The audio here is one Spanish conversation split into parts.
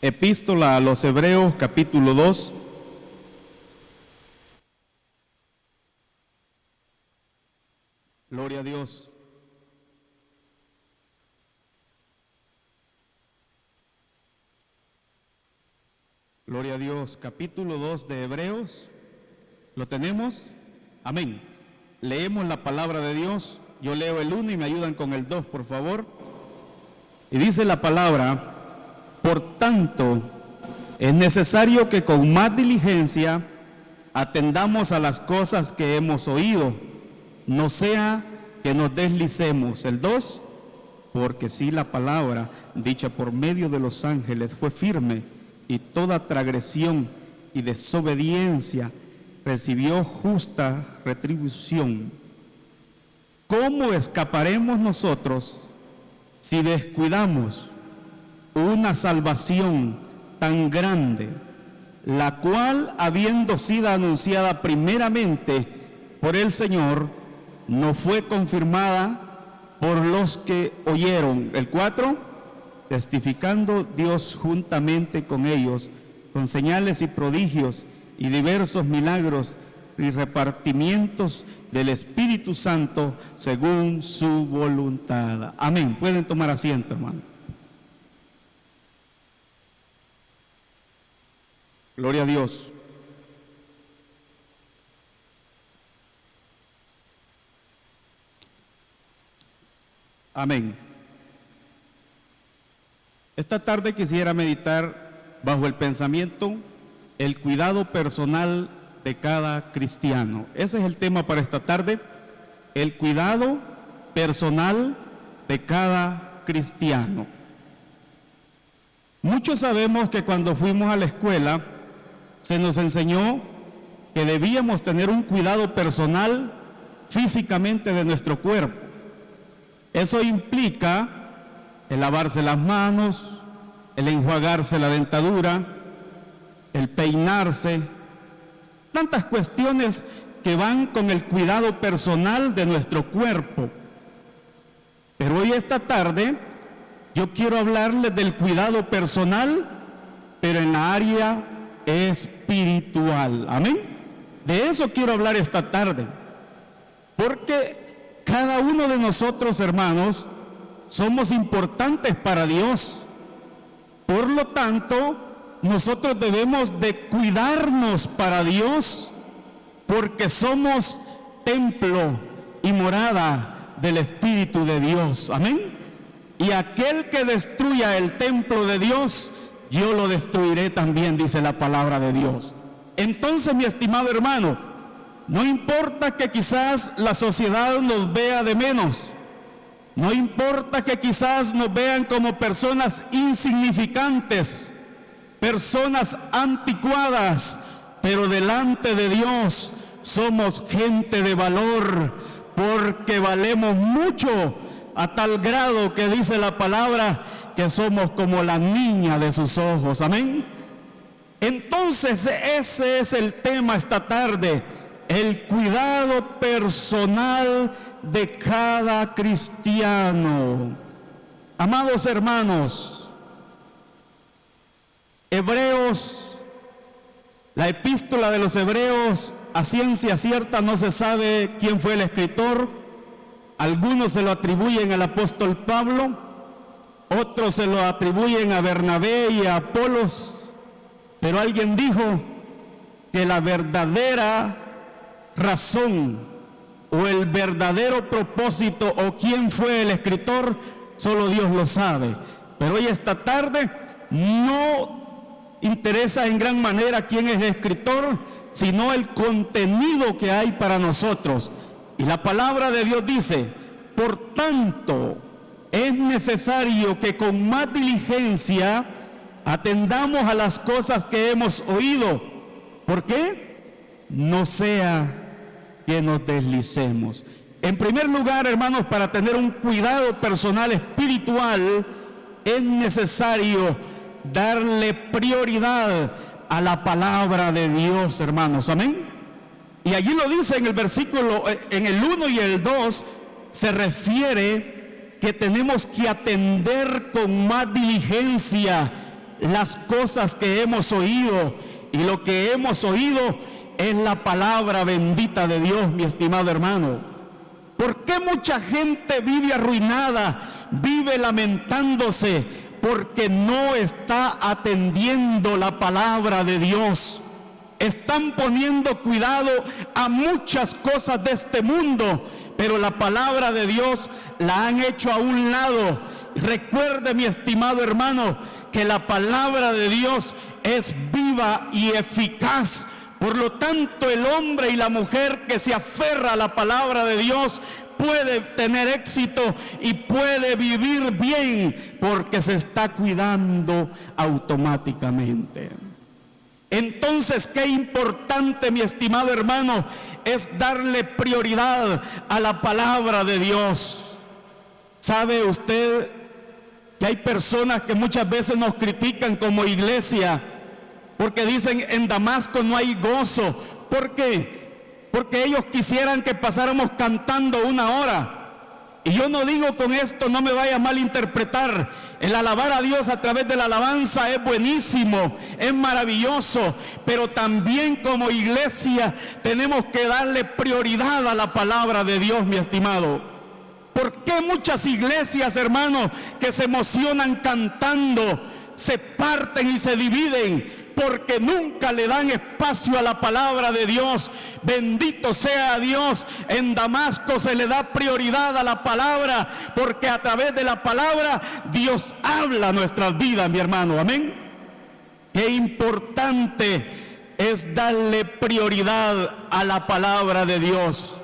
Epístola a los Hebreos, capítulo 2. Gloria a Dios. Gloria a Dios. Capítulo 2 de Hebreos. ¿Lo tenemos? Amén. Leemos la palabra de Dios. Yo leo el 1 y me ayudan con el 2, por favor. Y dice la palabra: por tanto, es necesario que con más diligencia atendamos a las cosas que hemos oído, no sea que nos deslicemos. El 2, porque si la palabra dicha por medio de los ángeles fue firme, y toda transgresión y desobediencia recibió justa retribución, ¿cómo escaparemos nosotros si descuidamos una salvación tan grande, la cual, habiendo sido anunciada primeramente por el Señor, no fue confirmada por los que oyeron? El 4, testificando Dios juntamente con ellos, con señales y prodigios y diversos milagros y repartimientos del Espíritu Santo según su voluntad. Amén. Pueden tomar asiento, hermano. Gloria a Dios. Amén. Esta tarde quisiera meditar bajo el pensamiento el cuidado personal de cada cristiano. Ese es el tema para esta tarde, el cuidado personal de cada cristiano. Muchos sabemos que cuando fuimos a la escuela se nos enseñó que debíamos tener un cuidado personal físicamente de nuestro cuerpo. Eso implica el lavarse las manos, el enjuagarse la dentadura, el peinarse, tantas cuestiones que van con el cuidado personal de nuestro cuerpo. Pero hoy esta tarde yo quiero hablarles del cuidado personal, pero en la área espiritual. Amén. De eso quiero hablar esta tarde, porque cada uno de nosotros, hermanos, somos importantes para Dios. Por lo tanto, nosotros debemos de cuidarnos para Dios, porque somos templo y morada del Espíritu de Dios. Amén. Y aquel que destruya el templo de Dios, yo lo destruiré también, dice la palabra de Dios. Entonces, mi estimado hermano, no importa que quizás la sociedad nos vea de menos, no importa que quizás nos vean como personas insignificantes, personas anticuadas, pero delante de Dios somos gente de valor, porque valemos mucho, a tal grado que dice la palabra que somos como la niña de sus ojos. Amén. Entonces ese es el tema esta tarde, el cuidado personal de cada cristiano. Amados hermanos, Hebreos, la epístola de los Hebreos, a ciencia cierta no se sabe quién fue el escritor. Algunos se lo atribuyen al apóstol Pablo, otros se lo atribuyen a Bernabé y a Apolos, pero alguien dijo que la verdadera razón o el verdadero propósito o quién fue el escritor, solo Dios lo sabe. Pero hoy esta tarde no interesa en gran manera quién es el escritor, sino el contenido que hay para nosotros. Y la palabra de Dios dice: por tanto, es necesario que con más diligencia atendamos a las cosas que hemos oído. ¿Por qué? No sea que nos deslicemos. En primer lugar, hermanos, para tener un cuidado personal espiritual, es necesario darle prioridad a la palabra de Dios, hermanos. Amén. Y allí lo dice en el versículo, en el 1 y el 2, se refiere que tenemos que atender con más diligencia las cosas que hemos oído, y lo que hemos oído es la palabra bendita de Dios, mi estimado hermano. ¿Por qué mucha gente vive arruinada, vive lamentándose? Porque no está atendiendo la palabra de Dios. Están poniendo cuidado a muchas cosas de este mundo, pero la palabra de Dios la han hecho a un lado. Recuerde, mi estimado hermano, que la palabra de Dios es viva y eficaz. Por lo tanto, el hombre y la mujer que se aferra a la palabra de Dios puede tener éxito y puede vivir bien, porque se está cuidando automáticamente. Entonces, qué importante, mi estimado hermano, es darle prioridad a la palabra de Dios. ¿Sabe usted que hay personas que muchas veces nos critican como iglesia porque dicen: en Damasco no hay gozo? ¿Por qué? Porque ellos quisieran que pasáramos cantando 1 hora. Y yo no digo con esto, no me vaya a malinterpretar, el alabar a Dios a través de la alabanza es buenísimo, es maravilloso, pero también como iglesia tenemos que darle prioridad a la palabra de Dios, mi estimado. ¿Por qué muchas iglesias, hermanos, que se emocionan cantando, se parten y se dividen? Porque nunca le dan espacio a la palabra de Dios. Bendito sea Dios. En Damasco se le da prioridad a la palabra, porque a través de la palabra Dios habla a nuestras vidas, mi hermano. Amén. Qué importante es darle prioridad a la palabra de Dios.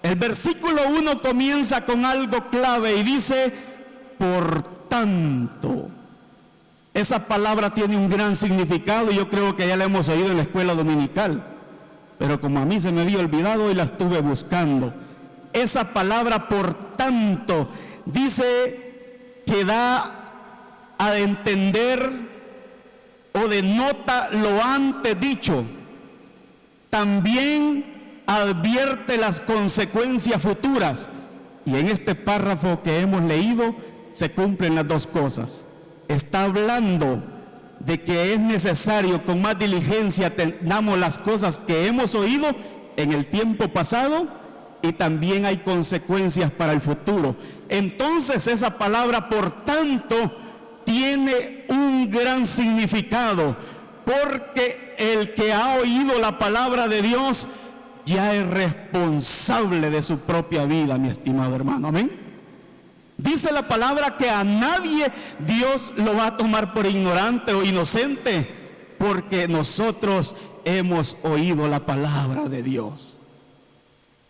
El versículo 1 comienza con algo clave y dice: por tanto. Esa palabra tiene un gran significado y yo creo que ya la hemos oído en la escuela dominical, pero como a mí se me había olvidado y la estuve buscando. Esa palabra, por tanto, dice que da a entender o denota lo antes dicho. También advierte las consecuencias futuras, y en este párrafo que hemos leído se cumplen las dos cosas. Está hablando de que es necesario con más diligencia atendamos las cosas que hemos oído en el tiempo pasado, y también hay consecuencias para el futuro. Entonces esa palabra por tanto tiene un gran significado, porque el que ha oído la palabra de Dios ya es responsable de su propia vida, mi estimado hermano. Amén. Dice la palabra que a nadie Dios lo va a tomar por ignorante o inocente, porque nosotros hemos oído la palabra de Dios.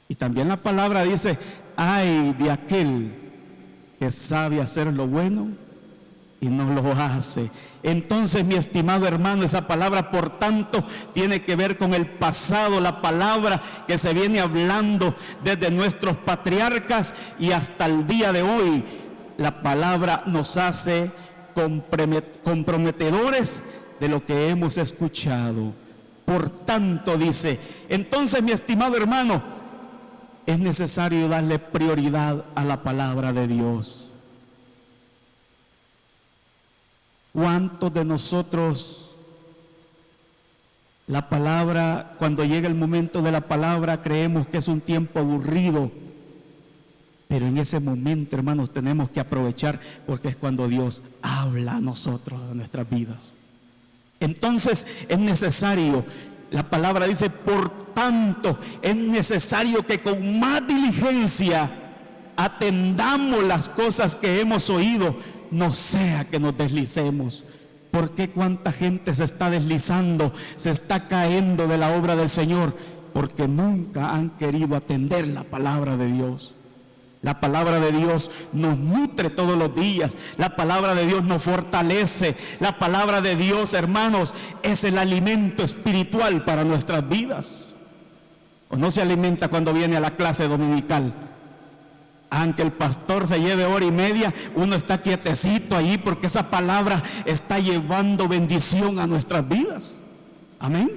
Y también la palabra dice: ay de aquel que sabe hacer lo bueno y no lo hace. Entonces, mi estimado hermano, esa palabra por tanto tiene que ver con el pasado, la palabra que se viene hablando desde nuestros patriarcas y hasta el día de hoy. La palabra nos hace comprometedores de lo que hemos escuchado. Por tanto, dice. Entonces, mi estimado hermano, es necesario darle prioridad a la palabra de Dios. ¿Cuántos de nosotros la palabra, cuando llega el momento de la palabra, creemos que es un tiempo aburrido? Pero en ese momento, hermanos, tenemos que aprovechar, porque es cuando Dios habla a nosotros, a nuestras vidas. Entonces es necesario, la palabra dice, por tanto, es necesario que con más diligencia atendamos las cosas que hemos oído, no sea que nos deslicemos. ¿Por qué cuánta gente se está deslizando, se está cayendo de la obra del Señor? Porque nunca han querido atender la palabra de Dios. La palabra de Dios nos nutre todos los días. La palabra de Dios nos fortalece. La palabra de Dios, hermanos, es el alimento espiritual para nuestras vidas. ¿O no se alimenta cuando viene a la clase dominical? Aunque el pastor se lleve 1:30, uno está quietecito ahí, porque esa palabra está llevando bendición a nuestras vidas. Amén.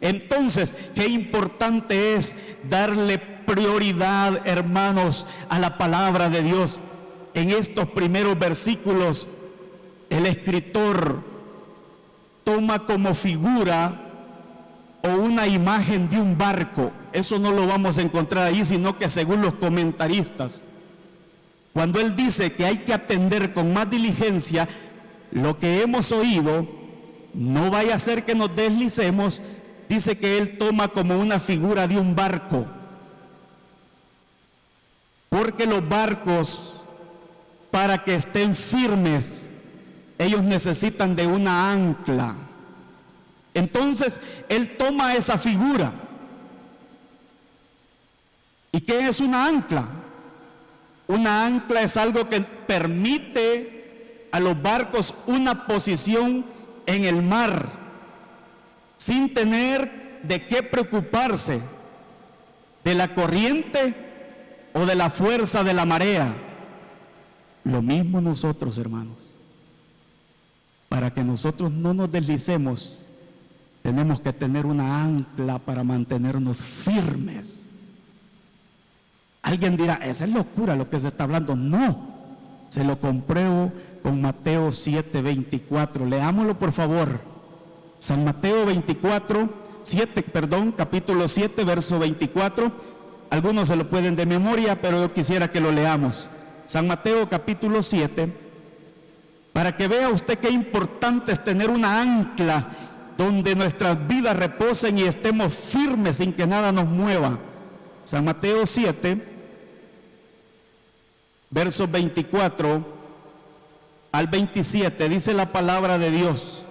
Entonces, qué importante es darle prioridad, hermanos, a la palabra de Dios. En estos primeros versículos, el escritor toma como figura o una imagen de un barco. Eso no lo vamos a encontrar ahí, sino que según los comentaristas, cuando él dice que hay que atender con más diligencia lo que hemos oído, no vaya a ser que nos deslicemos, dice que él toma como una figura de un barco. Porque los barcos, para que estén firmes, ellos necesitan de una ancla. Entonces, él toma esa figura. ¿Y qué es una ancla? Una ancla es algo que permite a los barcos una posición en el mar, sin tener de qué preocuparse de la corriente o de la fuerza de la marea. Lo mismo nosotros, hermanos. Para que nosotros no nos deslicemos, tenemos que tener una ancla para mantenernos firmes. Alguien dirá, esa es locura lo que se está hablando. No, se lo compruebo con Mateo 7:24. Leámoslo, por favor. San Mateo capítulo 7, verso 24. Algunos se lo pueden de memoria, pero yo quisiera que lo leamos. San Mateo capítulo 7, para que vea usted qué importante es tener una ancla donde nuestras vidas reposen y estemos firmes sin que nada nos mueva. San Mateo 7, versos 24 al 27, dice la palabra de Dios: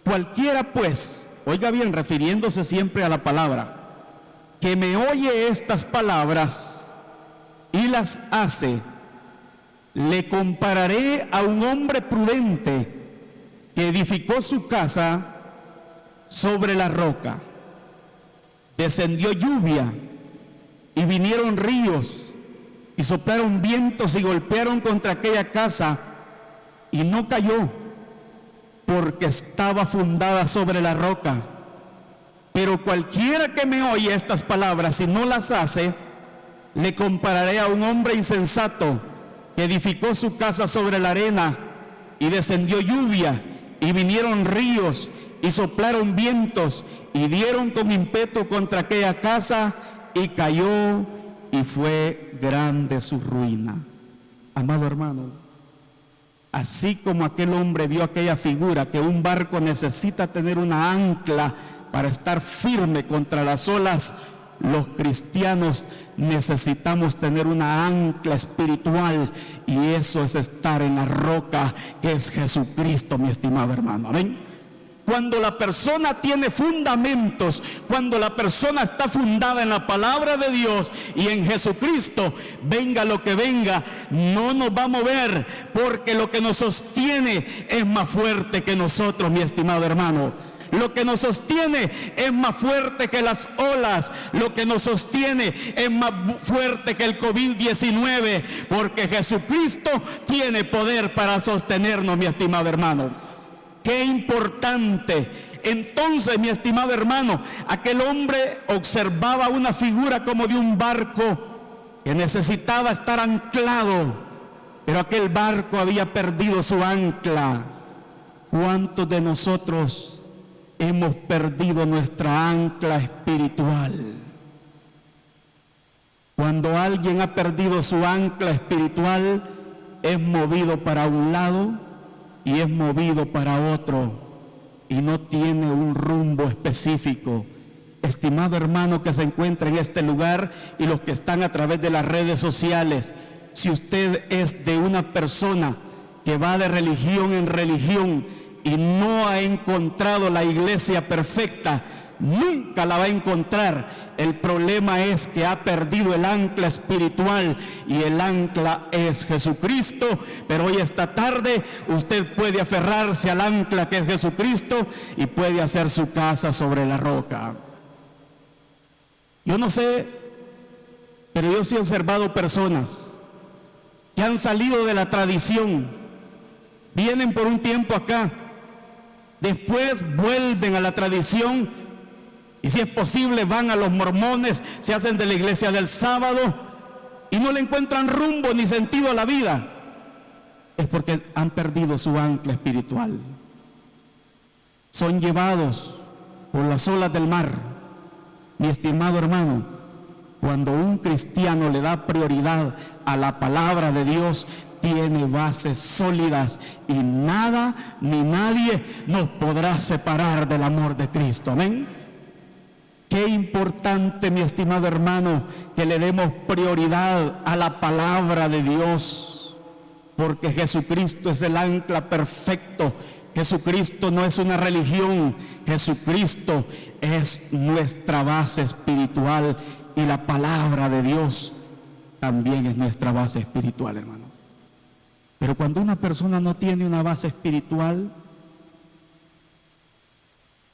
cualquiera pues, oiga bien, refiriéndose siempre a la palabra, que me oye estas palabras y las hace, le compararé a un hombre prudente que edificó su casa sobre la roca. Descendió lluvia y vinieron ríos y soplaron vientos y golpearon contra aquella casa, y no cayó, porque estaba fundada sobre la roca. Pero cualquiera que me oye estas palabras y no las hace, le compararé a un hombre insensato que edificó su casa sobre la arena, y descendió lluvia y vinieron ríos y soplaron vientos y dieron con ímpetu contra aquella casa, y cayó, y fue grande su ruina. Amado hermano, así como aquel hombre vio aquella figura, que un barco necesita tener una ancla para estar firme contra las olas, los cristianos necesitamos tener una ancla espiritual, y eso es estar en la roca que es Jesucristo, mi estimado hermano. Amén. Cuando la persona tiene fundamentos, cuando la persona está fundada en la palabra de Dios y en Jesucristo, venga lo que venga, no nos va a mover, porque lo que nos sostiene es más fuerte que nosotros, mi estimado hermano. Lo que nos sostiene es más fuerte que las olas. Lo que nos sostiene es más fuerte que el COVID-19, porque Jesucristo tiene poder para sostenernos, mi estimado hermano. Qué importante. Entonces, mi estimado hermano, aquel hombre observaba una figura como de un barco que necesitaba estar anclado, pero aquel barco había perdido su ancla. ¿Cuántos de nosotros hemos perdido nuestra ancla espiritual? Cuando alguien ha perdido su ancla espiritual, es movido para un lado y es movido para otro, y no tiene un rumbo específico. Estimado hermano que se encuentra en este lugar y los que están a través de las redes sociales, si usted es de una persona que va de religión en religión y no ha encontrado la iglesia perfecta, nunca la va a encontrar. El problema es que ha perdido el ancla espiritual, y el ancla es Jesucristo. Pero hoy, esta tarde, usted puede aferrarse al ancla que es Jesucristo y puede hacer su casa sobre la roca. Yo no sé, pero yo sí he observado personas que han salido de la tradición, vienen por un tiempo acá, después vuelven a la tradición, y si es posible van a los mormones, se hacen de la iglesia del sábado y no le encuentran rumbo ni sentido a la vida. Es porque han perdido su ancla espiritual. son llevados por las olas del mar. Mi estimado hermano, cuando un cristiano le da prioridad a la palabra de Dios, tiene bases sólidas y nada ni nadie nos podrá separar del amor de Cristo. Amén. Qué importante, mi estimado hermano, que le demos prioridad a la palabra de Dios, porque Jesucristo es el ancla perfecto. Jesucristo no es una religión, Jesucristo es nuestra base espiritual, y la palabra de Dios también es nuestra base espiritual, hermano. Pero cuando una persona no tiene una base espiritual,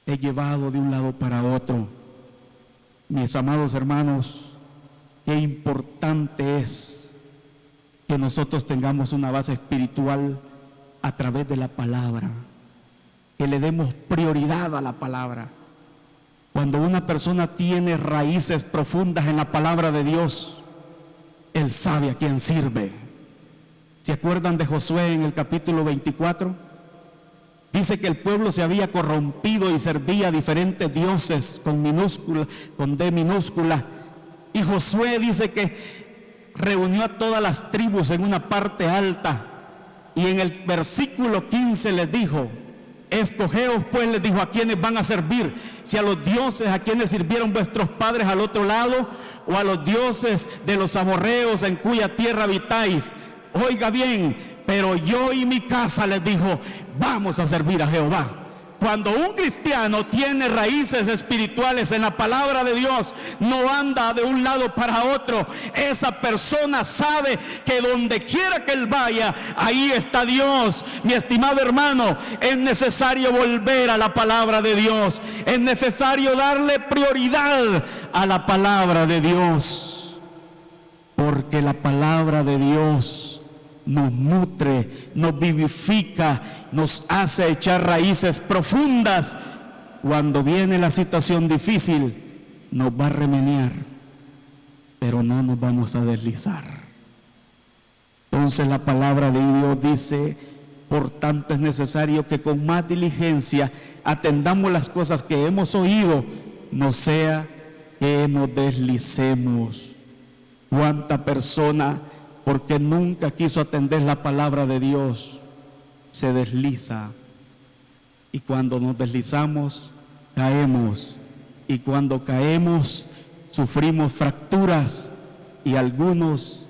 es llevado de un lado para otro. Mis amados hermanos, qué importante es que nosotros tengamos una base espiritual a través de la palabra, que le demos prioridad a la palabra. Cuando una persona tiene raíces profundas en la palabra de Dios, él sabe a quién sirve. ¿Se acuerdan de Josué en el capítulo 24? Dice que el pueblo se había corrompido y servía a diferentes dioses con D minúscula. Y Josué dice que reunió a todas las tribus en una parte alta. Y en el versículo 15 les dijo: escogeos pues, les dijo, a quienes van a servir, si a los dioses a quienes sirvieron vuestros padres al otro lado, o a los dioses de los amorreos en cuya tierra habitáis. Oiga bien, pero yo y mi casa, les dijo, vamos a servir a Jehová. Cuando un cristiano tiene raíces espirituales en la palabra de Dios, no anda de un lado para otro. Esa persona sabe que donde quiera que él vaya, ahí está Dios. Mi estimado hermano, es necesario volver a la palabra de Dios. Es necesario darle prioridad a la palabra de Dios, porque la palabra de Dios nos nutre, nos vivifica, nos hace echar raíces profundas. Cuando viene la situación difícil, nos va a remediar, pero no nos vamos a deslizar. Entonces la palabra de Dios dice: por tanto es necesario que con más diligencia atendamos las cosas que hemos oído, no sea que nos deslicemos. ¿Cuánta persona, porque nunca quiso atender la palabra de Dios, se desliza? Y cuando nos deslizamos, caemos. Y cuando caemos, sufrimos fracturas. Y algunos,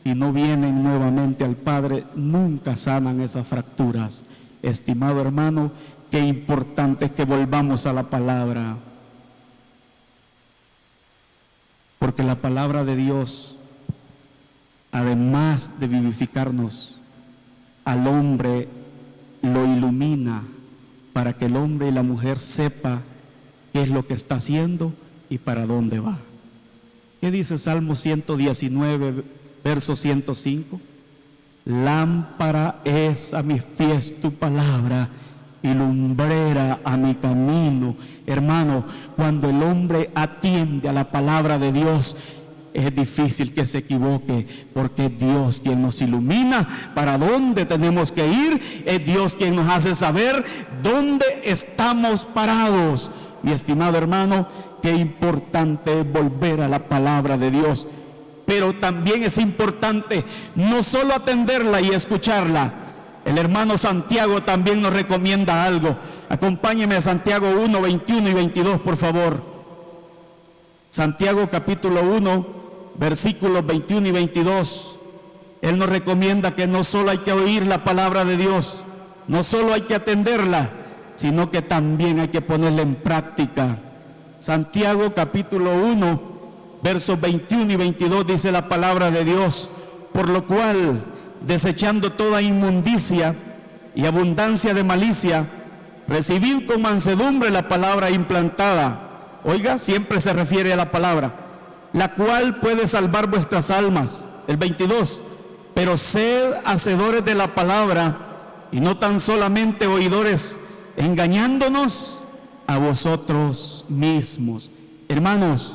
si no vienen nuevamente al Padre, nunca sanan esas fracturas. Estimado hermano, qué importante es que volvamos a la palabra. Porque la palabra de Dios, además de vivificarnos, al hombre lo ilumina para que el hombre y la mujer sepa qué es lo que está haciendo y para dónde va. ¿Qué dice Salmo 119, verso 105? Lámpara es a mis pies tu palabra y lumbrera a mi camino. Hermano, cuando el hombre atiende a la palabra de Dios, es difícil que se equivoque, porque es Dios quien nos ilumina para dónde tenemos que ir. Es Dios quien nos hace saber dónde estamos parados. Mi estimado hermano, qué importante es volver a la palabra de Dios. Pero también es importante no solo atenderla y escucharla. El hermano Santiago también nos recomienda algo. Acompáñeme a Santiago 1, 21 y 22, por favor. Santiago capítulo 1, versículos 21 y 22. Él nos recomienda que no solo hay que oír la palabra de Dios, no solo hay que atenderla, sino que también hay que ponerla en práctica. Santiago capítulo 1, versos 21 y 22 dice la palabra de Dios: por lo cual, desechando toda inmundicia y abundancia de malicia, recibid con mansedumbre la palabra implantada. Oiga, siempre se refiere a la palabra, la cual puede salvar vuestras almas. El 22, pero sed hacedores de la palabra y no tan solamente oidores, engañándonos a vosotros mismos. Hermanos,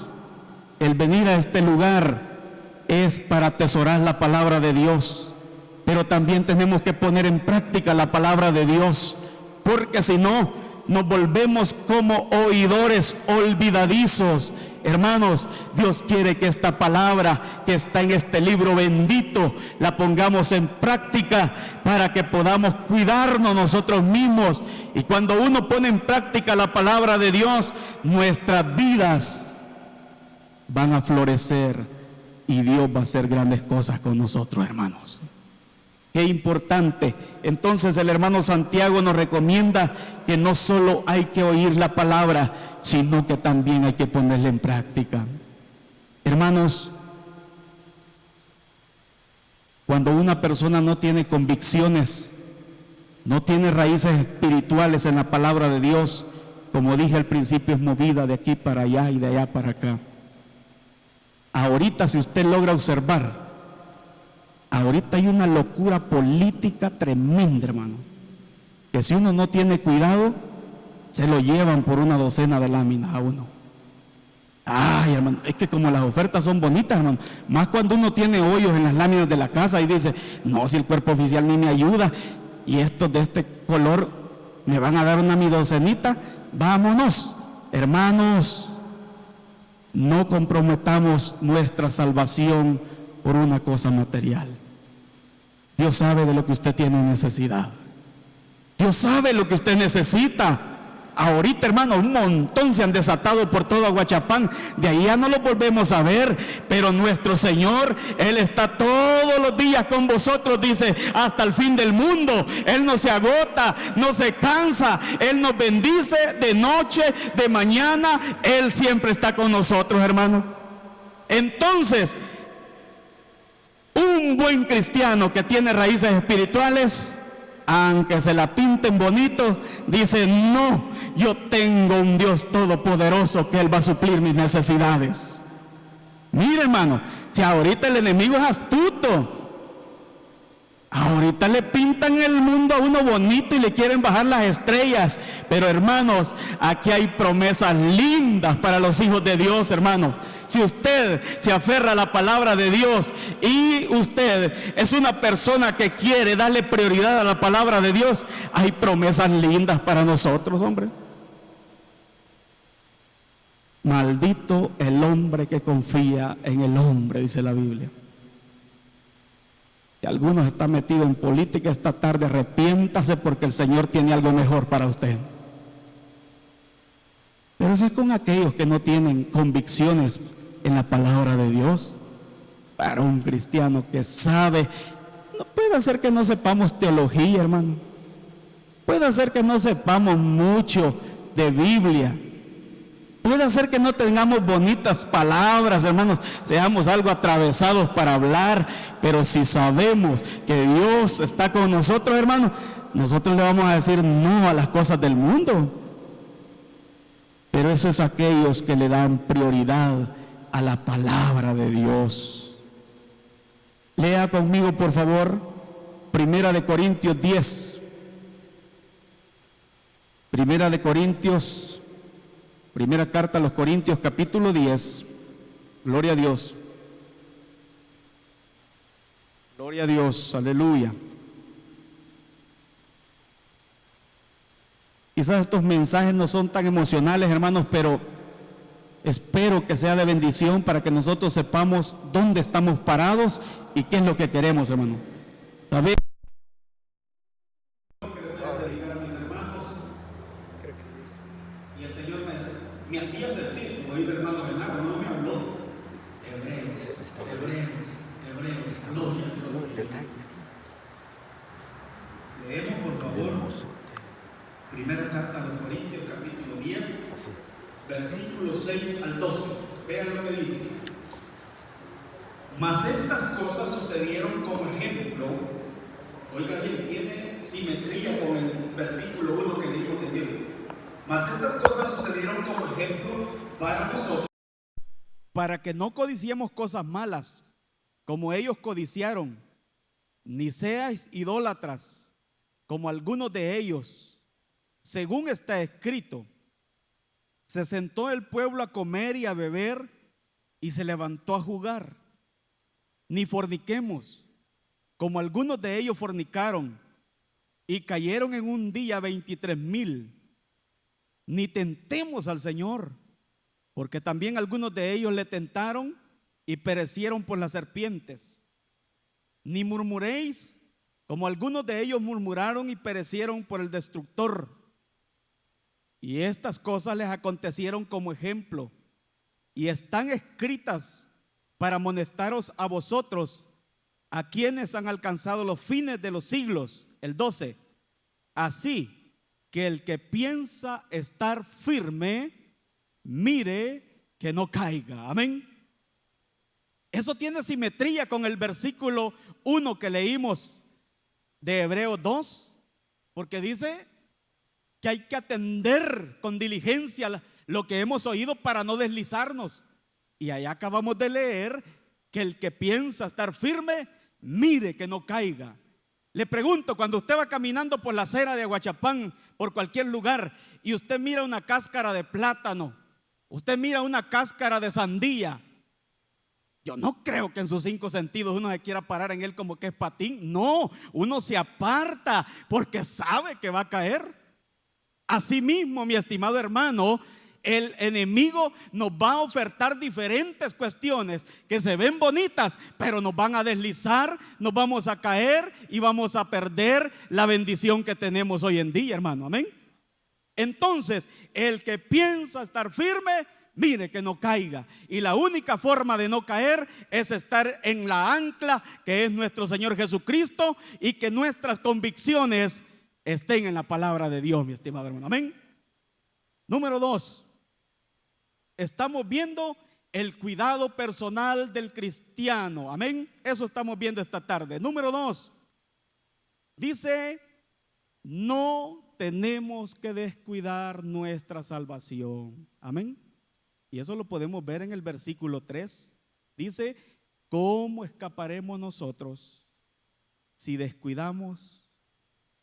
el venir a este lugar es para atesorar la palabra de Dios, pero también tenemos que poner en práctica la palabra de Dios, porque si no, nos volvemos como oidores olvidadizos. Hermanos, Dios quiere que esta palabra que está en este libro bendito la pongamos en práctica para que podamos cuidarnos nosotros mismos. Y cuando uno pone en práctica la palabra de Dios, nuestras vidas van a florecer y Dios va a hacer grandes cosas con nosotros, hermanos. Qué importante. Entonces el hermano Santiago nos recomienda que no solo hay que oír la palabra, sino que también hay que ponerla en práctica. Hermanos, cuando una persona no tiene convicciones, no tiene raíces espirituales en la palabra de Dios, como dije al principio, es movida de aquí para allá y de allá para acá. Ahorita, si usted logra observar, ahorita hay una locura política tremenda, hermano, que si uno no tiene cuidado, se lo llevan por una docena de láminas a uno. Ay, hermano, es que como las ofertas son bonitas, hermano, más cuando uno tiene hoyos en las láminas de la casa y dice, no, si el cuerpo oficial ni me ayuda, y estos de este color me van a dar una mi docenita, vámonos. Hermanos, no comprometamos nuestra salvación por una cosa material. Dios sabe de lo que usted tiene necesidad. Dios sabe lo que usted necesita. Ahorita, hermano, un montón se han desatado por todo Aguachapán. De ahí ya no lo volvemos a ver. Pero nuestro Señor, Él está todos los días con vosotros, dice, hasta el fin del mundo. Él no se agota, no se cansa. Él nos bendice de noche, de mañana. Él siempre está con nosotros, hermano. Entonces, un buen cristiano que tiene raíces espirituales, aunque se la pinten bonito, dice, no, yo tengo un Dios todopoderoso que Él va a suplir mis necesidades. Mire, hermano, si ahorita el enemigo es astuto, ahorita le pintan el mundo a uno bonito y le quieren bajar las estrellas, pero hermanos, aquí hay promesas lindas para los hijos de Dios, hermano. Si usted se aferra a la palabra de Dios y usted es una persona que quiere darle prioridad a la palabra de Dios, hay promesas lindas para nosotros, hombre. Maldito el hombre que confía en el hombre, dice la Biblia. Si alguno está metido en política esta tarde, arrepiéntase porque el Señor tiene algo mejor para usted. Pero si es con aquellos que no tienen convicciones en la palabra de Dios, para un cristiano que sabe, no puede ser que no sepamos teología, hermano. Puede ser que no sepamos mucho de Biblia. Puede ser que no tengamos bonitas palabras, hermanos, seamos algo atravesados para hablar, pero si sabemos que Dios está con nosotros, hermanos, nosotros le vamos a decir no a las cosas del mundo. Pero eso es aquellos que le dan prioridad a la palabra de Dios. Lea conmigo, por favor, Primera de Corintios 10. Primera de Corintios, primera carta a los Corintios, capítulo 10. Gloria a Dios. Gloria a Dios, aleluya. Quizás estos mensajes no son tan emocionales, hermanos, pero espero que sea de bendición para que nosotros sepamos dónde estamos parados y qué es lo que queremos, hermano. ¿Sabe? Y el Señor me hacía sentir, como dice el hermano Bernardo, no me habló. Hebreos, gloria a Dios. Leemos, por favor, primera carta a los Corintios, capítulo 10, versículos 6 al 12. Vean lo que dice. Mas estas cosas sucedieron como ejemplo. Oiga bien, tiene simetría con el versículo 1 que leímos de Dios. Mas estas cosas sucedieron como ejemplo para nosotros, para que no codiciemos cosas malas, como ellos codiciaron, ni seáis idólatras, como algunos de ellos. Según está escrito, se sentó el pueblo a comer y a beber, y se levantó a jugar. Ni forniquemos, como algunos de ellos fornicaron, y cayeron en un día 23,000. ni tentemos al Señor, porque también algunos de ellos le tentaron y perecieron por las serpientes. Ni murmuréis, como algunos de ellos murmuraron y perecieron por el destructor. Y estas cosas les acontecieron como ejemplo, y están escritas para amonestaros a vosotros, a quienes han alcanzado los fines de los siglos. El 12. Así que el que piensa estar firme, mire que no caiga. Amén. Eso tiene simetría con el versículo 1 que leímos de Hebreos 2, porque dice que hay que atender con diligencia lo que hemos oído para no deslizarnos. Y allá acabamos de leer que el que piensa estar firme, mire que no caiga. Le pregunto, cuando usted va caminando por la acera de Aguachapán, por cualquier lugar, y usted mira una cáscara de plátano, usted mira una cáscara de sandía, yo no creo que en sus 5 sentidos uno se quiera parar en él como que es patín. No, uno se aparta porque sabe que va a caer. Asimismo, mi estimado hermano, el enemigo nos va a ofertar diferentes cuestiones que se ven bonitas, pero nos van a deslizar, nos vamos a caer y vamos a perder la bendición que tenemos hoy en día, hermano. Amén. Entonces, el que piensa estar firme, mire que no caiga. Y la única forma de no caer es estar en la ancla que es nuestro Señor Jesucristo, y que nuestras convicciones estén en la palabra de Dios, mi estimado hermano. Amén. Número 2, estamos viendo el cuidado personal del cristiano. Amén. Eso estamos viendo esta tarde. Número 2, dice: no tenemos que descuidar nuestra salvación. Amén. Y eso lo podemos ver en el versículo 3. Dice: ¿cómo escaparemos nosotros si descuidamos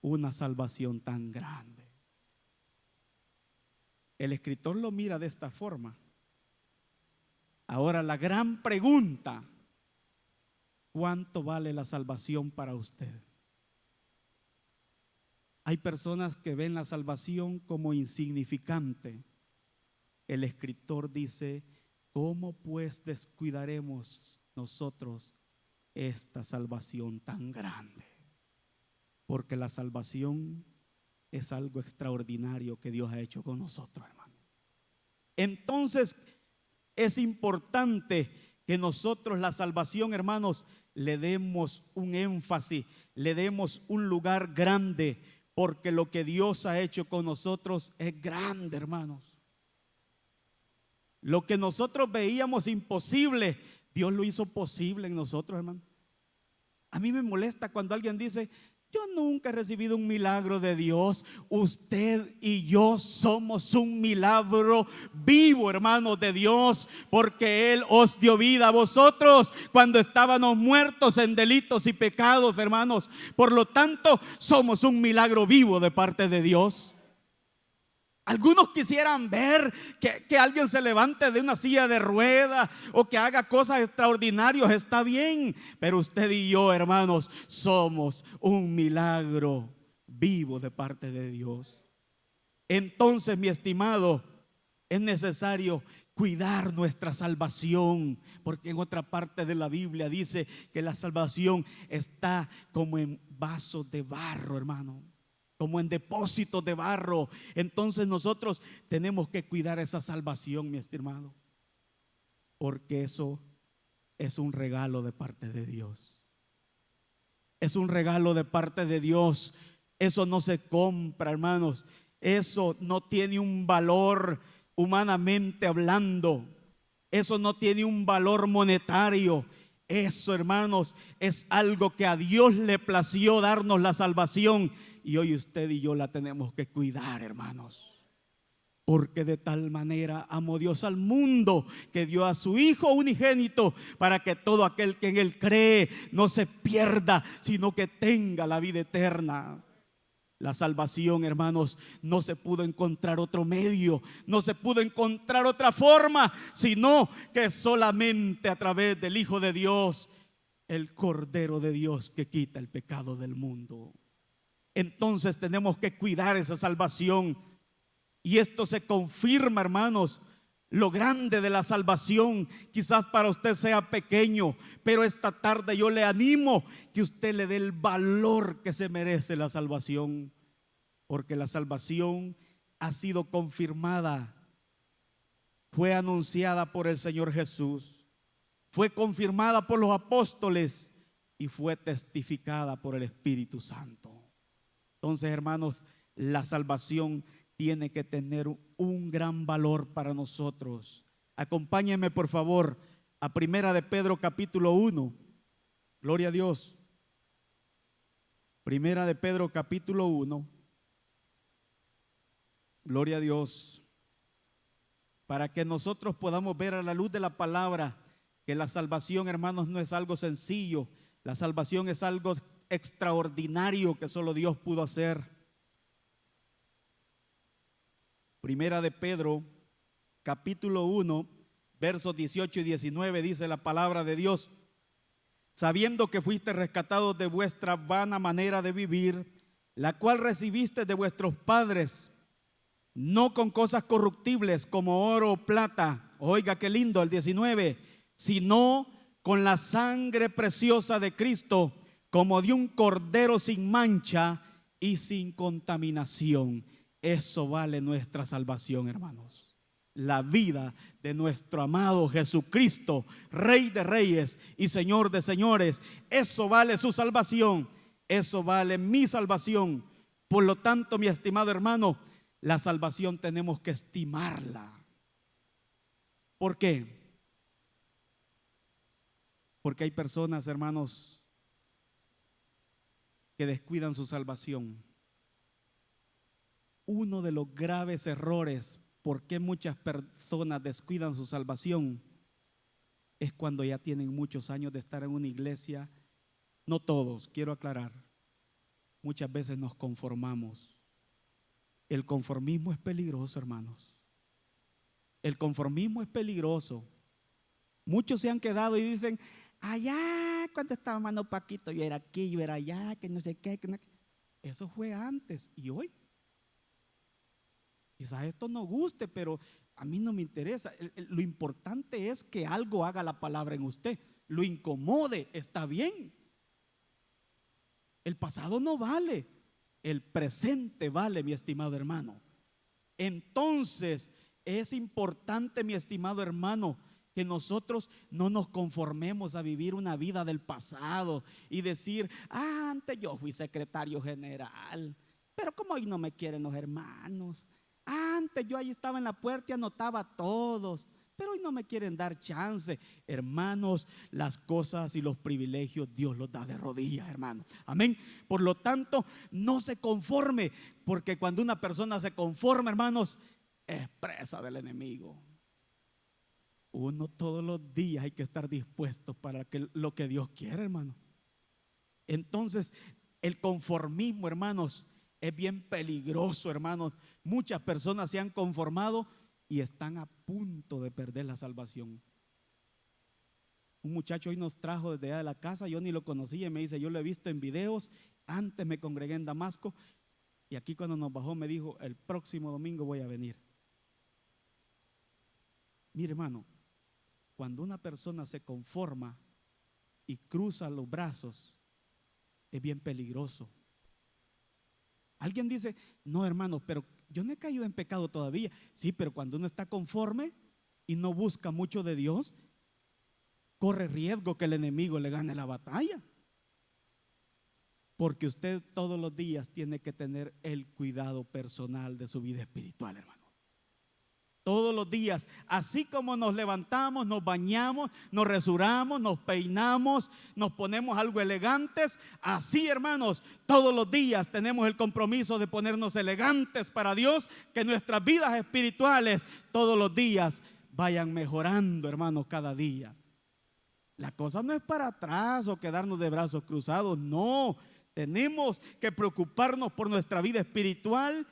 una salvación tan grande? El escritor lo mira de esta forma. Ahora la gran pregunta: ¿cuánto vale la salvación para usted? Hay personas que ven la salvación como insignificante. El escritor dice: ¿cómo pues descuidaremos nosotros esta salvación tan grande? Porque la salvación es algo extraordinario que Dios ha hecho con nosotros, hermano. Entonces es importante que nosotros la salvación, hermanos, le demos un énfasis, le demos un lugar grande, porque lo que Dios ha hecho con nosotros es grande, hermanos. Lo que nosotros veíamos imposible, Dios lo hizo posible en nosotros, hermano. A mí me molesta cuando alguien dice: yo nunca he recibido un milagro de Dios. Usted y yo somos un milagro vivo, hermanos, de Dios, porque Él os dio vida a vosotros cuando estábamos muertos en delitos y pecados, hermanos. Por lo tanto, somos un milagro vivo de parte de Dios. Algunos quisieran ver que alguien se levante de una silla de ruedas o que haga cosas extraordinarias. Está bien, pero usted y yo, hermanos, somos un milagro vivo de parte de Dios. Entonces, mi estimado, es necesario cuidar nuestra salvación, porque en otra parte de la Biblia dice que la salvación está como en vasos de barro, hermano, como en depósitos de barro. Entonces nosotros tenemos que cuidar esa salvación, mi estimado, porque eso es un regalo de parte de Dios. Es un regalo de parte de Dios. Eso no se compra, hermanos. Eso no tiene un valor humanamente hablando. Eso no tiene un valor monetario. Eso, hermanos, es algo que a Dios le plació darnos la salvación. Y hoy usted y yo la tenemos que cuidar, hermanos. Porque de tal manera amó Dios al mundo que dio a su Hijo unigénito, para que todo aquel que en Él cree no se pierda, sino que tenga la vida eterna. La salvación, hermanos, no se pudo encontrar otro medio, no se pudo encontrar otra forma, sino que solamente a través del Hijo de Dios, el Cordero de Dios que quita el pecado del mundo. Entonces tenemos que cuidar esa salvación. Y esto se confirma, hermanos, lo grande de la salvación. Quizás para usted sea pequeño, pero esta tarde yo le animo que usted le dé el valor que se merece la salvación, porque la salvación ha sido confirmada, fue anunciada por el Señor Jesús, fue confirmada por los apóstoles y fue testificada por el Espíritu Santo. Entonces, hermanos, la salvación tiene que tener un gran valor para nosotros. Acompáñenme por favor a Primera de Pedro capítulo 1. Gloria a Dios. Primera de Pedro capítulo 1. Gloria a Dios. Para que nosotros podamos ver a la luz de la palabra que la salvación, hermanos, no es algo sencillo. La salvación es algo extraordinario que solo Dios pudo hacer. Primera de Pedro, capítulo 1, versos 18 y 19, dice la palabra de Dios: sabiendo que fuiste rescatados de vuestra vana manera de vivir, la cual recibiste de vuestros padres, no con cosas corruptibles como oro o plata, oiga qué lindo el 19, sino con la sangre preciosa de Cristo, como de un cordero sin mancha y sin contaminación. Eso vale nuestra salvación, hermanos. La vida de nuestro amado Jesucristo, Rey de reyes y Señor de señores. Eso vale su salvación. Eso vale mi salvación. Por lo tanto, mi estimado hermano, la salvación tenemos que estimarla. ¿Por qué? Porque hay personas, hermanos, que descuidan su salvación. Uno de los graves errores por qué muchas personas descuidan su salvación es cuando ya tienen muchos años de estar en una iglesia. No todos, quiero aclarar. Muchas veces nos conformamos. El conformismo es peligroso, hermanos. El conformismo es peligroso. Muchos se han quedado y dicen: allá cuando estaba hermano Paquito, yo era aquí, yo era allá, que no sé qué, que no. Eso fue antes. ¿Y hoy? Quizás esto no guste, pero a mí no me interesa. Lo importante es que algo haga la palabra en usted. Lo incomode, está bien. El pasado no vale, el presente vale, mi estimado hermano. Entonces es importante, mi estimado hermano, que nosotros no nos conformemos a vivir una vida del pasado y decir: antes yo fui secretario general, pero como hoy no me quieren los hermanos. Antes yo ahí estaba en la puerta y anotaba a todos, pero hoy no me quieren dar chance. Hermanos, las cosas y los privilegios Dios los da de rodillas, hermanos. Amén. Por lo tanto, no se conforme, porque cuando una persona se conforma, hermanos, es presa del enemigo. Uno todos los días hay que estar dispuesto para lo que Dios quiere, hermano. Entonces, el conformismo, hermanos, es bien peligroso, hermanos. Muchas personas se han conformado y están a punto de perder la salvación. Un muchacho hoy nos trajo desde allá de la casa, yo ni lo conocía y me dice: yo lo he visto en videos, antes me congregué en Damasco, y aquí cuando nos bajó me dijo: el próximo domingo voy a venir. Mire, hermano, cuando una persona se conforma y cruza los brazos, es bien peligroso. Alguien dice: no, hermano, pero yo no he caído en pecado todavía. Sí, pero cuando uno está conforme y no busca mucho de Dios, corre riesgo que el enemigo le gane la batalla. Porque usted todos los días tiene que tener el cuidado personal de su vida espiritual, hermano. Todos los días, así como nos levantamos, nos bañamos, nos rasuramos, nos peinamos, nos ponemos algo elegantes, así, hermanos, todos los días tenemos el compromiso de ponernos elegantes para Dios, que nuestras vidas espirituales todos los días vayan mejorando, hermanos, cada día. La cosa no es para atrás o quedarnos de brazos cruzados, no. Tenemos que preocuparnos por nuestra vida espiritual,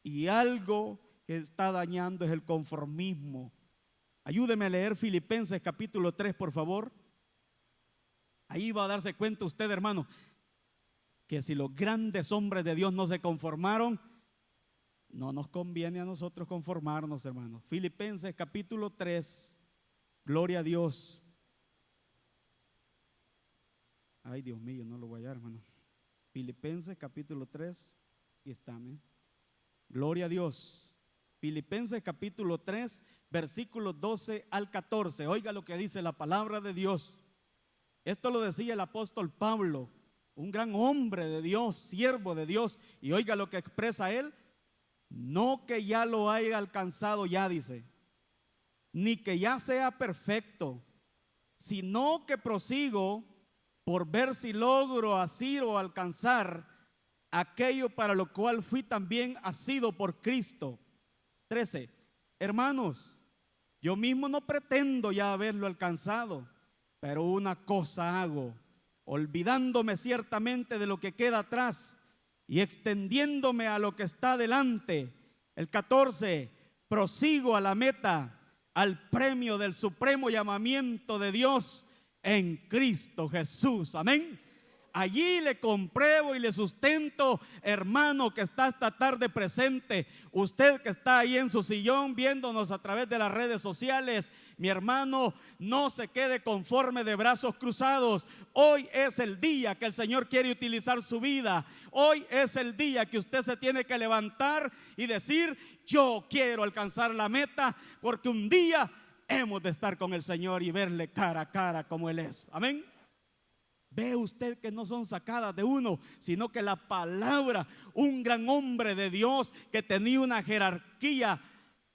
y algo que está dañando es el conformismo. Ayúdeme a leer Filipenses capítulo 3, por favor. Ahí va a darse cuenta usted, hermano, que si los grandes hombres de Dios no se conformaron, No nos conviene a nosotros conformarnos, hermanos. Filipenses capítulo 3, gloria a Dios. Ay, Dios mío, no lo voy a hallar, hermano. Filipenses capítulo 3, aquí está, amén. Gloria a Dios. Filipenses capítulo 3, versículos 12 al 14. Oiga lo que dice la palabra de Dios. Esto lo decía el apóstol Pablo, un gran hombre de Dios, siervo de Dios. Y oiga lo que expresa él. No que ya lo haya alcanzado ya, dice, ni que ya sea perfecto, sino que prosigo por ver si logro asir o alcanzar aquello para lo cual fui también asido por Cristo. 13. Hermanos, yo mismo no pretendo ya haberlo alcanzado, pero una cosa hago, olvidándome ciertamente de lo que queda atrás y extendiéndome a lo que está delante. El 14. Prosigo a la meta, al premio del supremo llamamiento de Dios en Cristo Jesús. Amén. Allí le compruebo y le sustento, hermano que está esta tarde presente, usted que está ahí en su sillón viéndonos a través de las redes sociales, mi hermano, no se quede conforme de brazos cruzados. Hoy es el día que el Señor quiere utilizar su vida. Hoy es el día que usted se tiene que levantar y decir: yo quiero alcanzar la meta, porque un día hemos de estar con el Señor y verle cara a cara como Él es. Amén. Ve usted que no son sacadas de uno, sino que la palabra, un gran hombre de Dios que tenía una jerarquía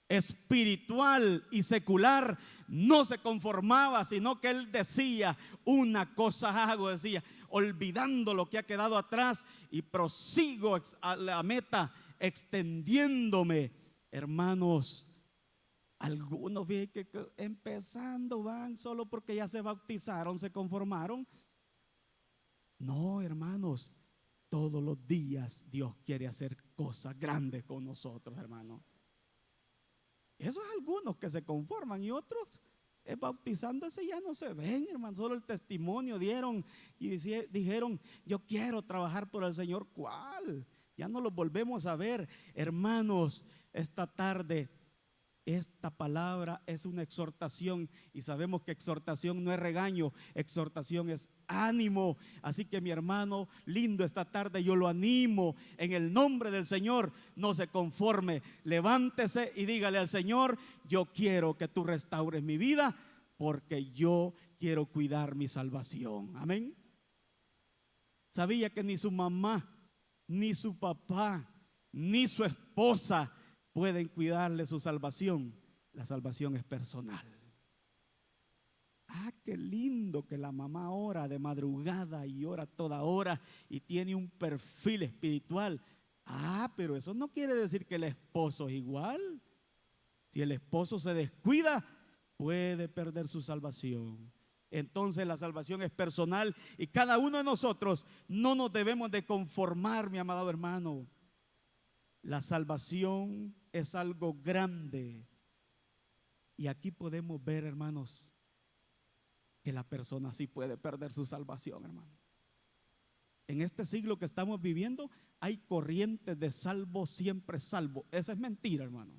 espiritual y secular, no se conformaba, sino que él decía: una cosa hago, decía, olvidando lo que ha quedado atrás y prosigo a la meta, extendiéndome. Hermanos, algunos ven que empezando van solo porque ya se bautizaron, se conformaron. No, hermanos, todos los días Dios quiere hacer cosas grandes con nosotros, hermanos. Esos algunos que se conforman y otros bautizándose ya no se ven, hermano. Solo el testimonio dieron y dijeron: yo quiero trabajar por el Señor. ¿Cuál? Ya no los volvemos a ver, hermanos. Esta tarde esta palabra es una exhortación, y sabemos que exhortación no es regaño, exhortación es ánimo. Así que mi hermano lindo, esta tarde yo lo animo en el nombre del Señor. No se conforme, levántese y dígale al Señor: yo quiero que tú restaures mi vida, porque yo quiero cuidar mi salvación. Amén. Sabía que ni su mamá, ni su papá, ni su esposa pueden cuidarle su salvación. La salvación es personal. Ah, qué lindo que la mamá ora de madrugada y ora toda hora y tiene un perfil espiritual. Ah, pero eso no quiere decir que el esposo es igual. Si el esposo se descuida, puede perder su salvación. Entonces la salvación es personal y cada uno de nosotros no nos debemos de conformar, mi amado hermano. La salvación es algo grande. Y aquí podemos ver, hermanos, que la persona sí puede perder su salvación, hermano. En este siglo que estamos viviendo hay corrientes de salvo siempre salvo. Esa es mentira, hermano.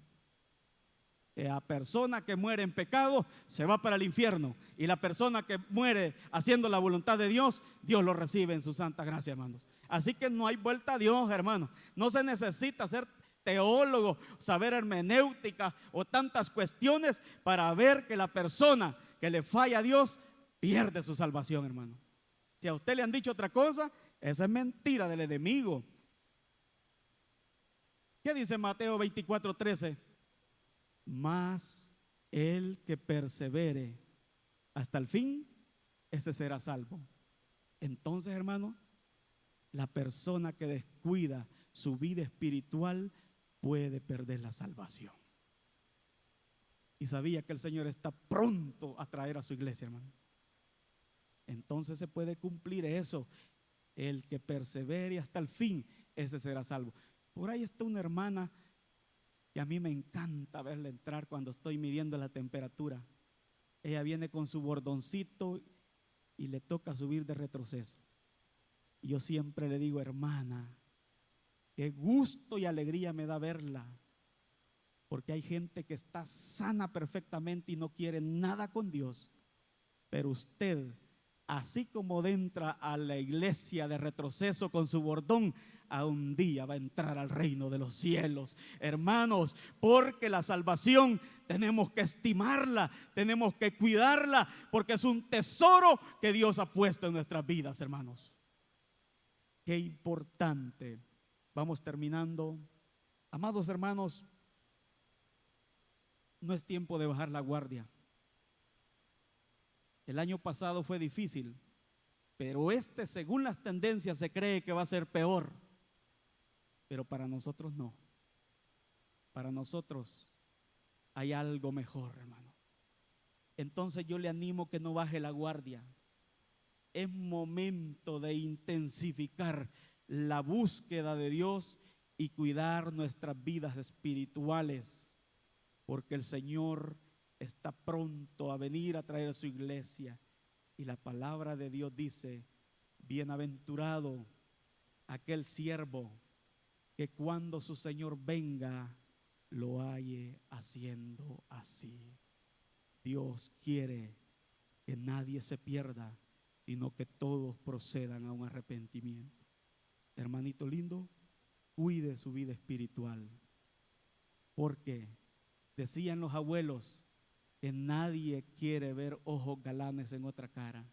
La persona que muere en pecado se va para el infierno, y la persona que muere haciendo la voluntad de Dios, Dios lo recibe en su santa gracia, hermanos. Así que no hay vuelta a Dios, hermano. No se necesita ser teólogo, saber hermenéutica o tantas cuestiones para ver que la persona que le falla a Dios pierde su salvación, hermano. Si a usted le han dicho otra cosa, esa es mentira del enemigo. ¿Qué dice Mateo 24:13? Mas el que persevere hasta el fin, ese será salvo. Entonces, hermano, la persona que descuida su vida espiritual puede perder la salvación. Y sabía que el Señor está pronto a traer a su iglesia, hermano. Entonces se puede cumplir eso. El que persevere hasta el fin, ese será salvo. Por ahí está una hermana y a mí me encanta verla entrar cuando estoy midiendo la temperatura. Ella viene con su bordoncito y le toca subir de retroceso. Y yo siempre le digo: hermana, Qué gusto y alegría me da verla, porque hay gente que está sana perfectamente y no quiere nada con Dios. Pero usted, así como entra a la iglesia de retroceso con su bordón, a un día va a entrar al reino de los cielos, hermanos, porque la salvación tenemos que estimarla, tenemos que cuidarla, porque es un tesoro que Dios ha puesto en nuestras vidas, hermanos. Qué importante. Vamos terminando. Amados hermanos, no es tiempo de bajar la guardia. El año pasado fue difícil, pero según las tendencias, se cree que va a ser peor. Pero para nosotros no. Para nosotros hay algo mejor, hermanos. Entonces yo le animo que no baje la guardia. Es momento de intensificar la búsqueda de Dios y cuidar nuestras vidas espirituales, porque el Señor está pronto a venir a traer a su iglesia. Y la palabra de Dios dice: bienaventurado aquel siervo que cuando su Señor venga lo halle haciendo así. Dios quiere que nadie se pierda, sino que todos procedan a un arrepentimiento. Hermanito lindo, cuide su vida espiritual, porque decían los abuelos que nadie quiere ver ojos galanes en otra cara.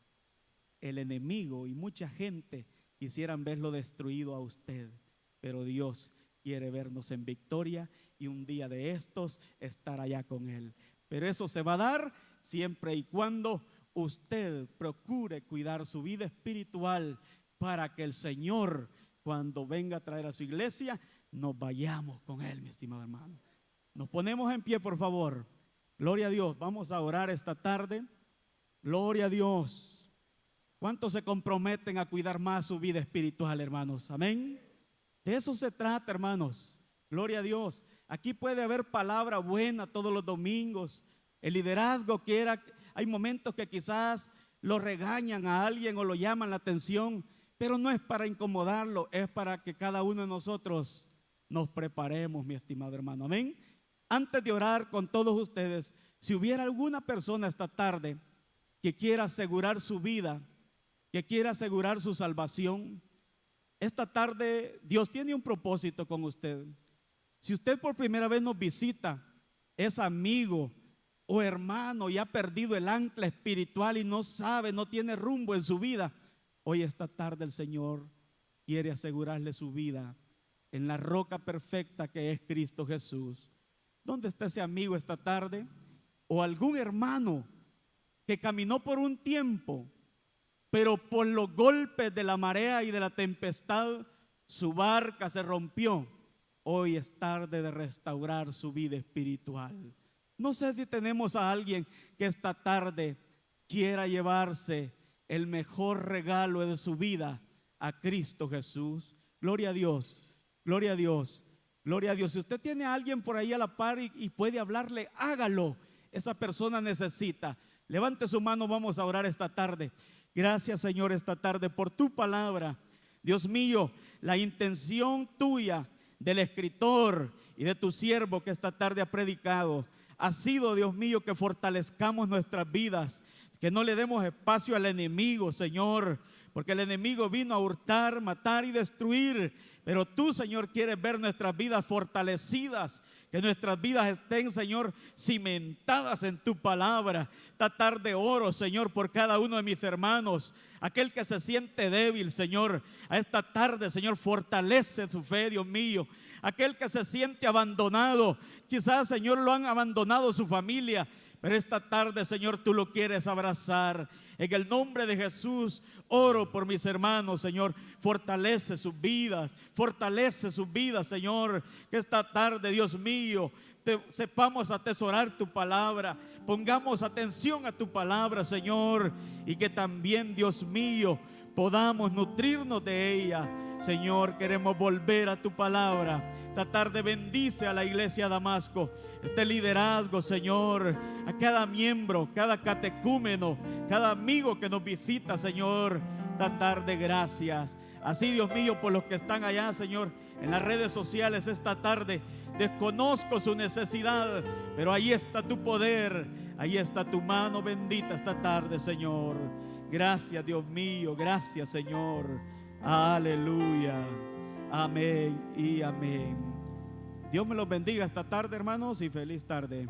El enemigo y mucha gente quisieran verlo destruido a usted, pero Dios quiere vernos en victoria y un día de estos estar allá con Él. Pero eso se va a dar siempre y cuando usted procure cuidar su vida espiritual, para que el Señor, cuando venga a traer a su iglesia, nos vayamos con Él, mi estimado hermano. Nos ponemos en pie, por favor. Gloria a Dios. Vamos a orar esta tarde. Gloria a Dios. ¿Cuántos se comprometen a cuidar más su vida espiritual, hermanos? Amén. De eso se trata, hermanos. Gloria a Dios. Aquí puede haber palabra buena todos los domingos. El liderazgo hay momentos que quizás lo regañan a alguien o lo llaman la atención, pero no es para incomodarlo, es para que cada uno de nosotros nos preparemos, mi estimado hermano. Amén. Antes de orar con todos ustedes, si hubiera alguna persona esta tarde que quiera asegurar su vida, que quiera asegurar su salvación, esta tarde Dios tiene un propósito con usted. Si usted por primera vez nos visita, es amigo o hermano y ha perdido el ancla espiritual y no sabe, no tiene rumbo en su vida, hoy esta tarde el Señor quiere asegurarle su vida en la roca perfecta que es Cristo Jesús. ¿Dónde está ese amigo esta tarde? O algún hermano que caminó por un tiempo, pero por los golpes de la marea y de la tempestad, su barca se rompió. Hoy es tarde de restaurar su vida espiritual. No sé si tenemos a alguien que esta tarde quiera llevarse el mejor regalo de su vida a Cristo Jesús. Gloria a Dios, gloria a Dios, gloria a Dios. Si usted tiene a alguien por ahí a la par y puede hablarle, hágalo. Esa persona necesita. Levante su mano, vamos a orar esta tarde. Gracias, Señor, esta tarde por tu palabra. Dios mío, la intención tuya, del escritor y de tu siervo que esta tarde ha predicado, ha sido, Dios mío, que fortalezcamos nuestras vidas, que no le demos espacio al enemigo, Señor, porque el enemigo vino a hurtar, matar y destruir, pero tú, Señor, quieres ver nuestras vidas fortalecidas, que nuestras vidas estén, Señor, cimentadas en tu palabra. Esta tarde oro, Señor, por cada uno de mis hermanos, aquel que se siente débil, Señor, a esta tarde, Señor, fortalece su fe, Dios mío. Aquel que se siente abandonado, quizás, Señor, lo han abandonado su familia, pero esta tarde, Señor, tú lo quieres abrazar. En el nombre de Jesús oro por mis hermanos, Señor. Fortalece sus vidas, Señor. Que esta tarde, Dios mío, sepamos atesorar tu palabra, pongamos atención a tu palabra, Señor, y que también, Dios mío, podamos nutrirnos de ella. Señor, queremos volver a tu palabra. Esta tarde bendice a la iglesia Damasco, este liderazgo, Señor, a cada miembro, cada catecúmeno, cada amigo que nos visita, Señor. Esta tarde gracias. Así, Dios mío, por los que están allá, Señor, en las redes sociales esta tarde. Desconozco su necesidad, pero ahí está tu poder, ahí está tu mano bendita esta tarde, Señor. Gracias, Dios mío, gracias, Señor. Aleluya. Amén y amén. Dios me los bendiga esta tarde, hermanos, y feliz tarde.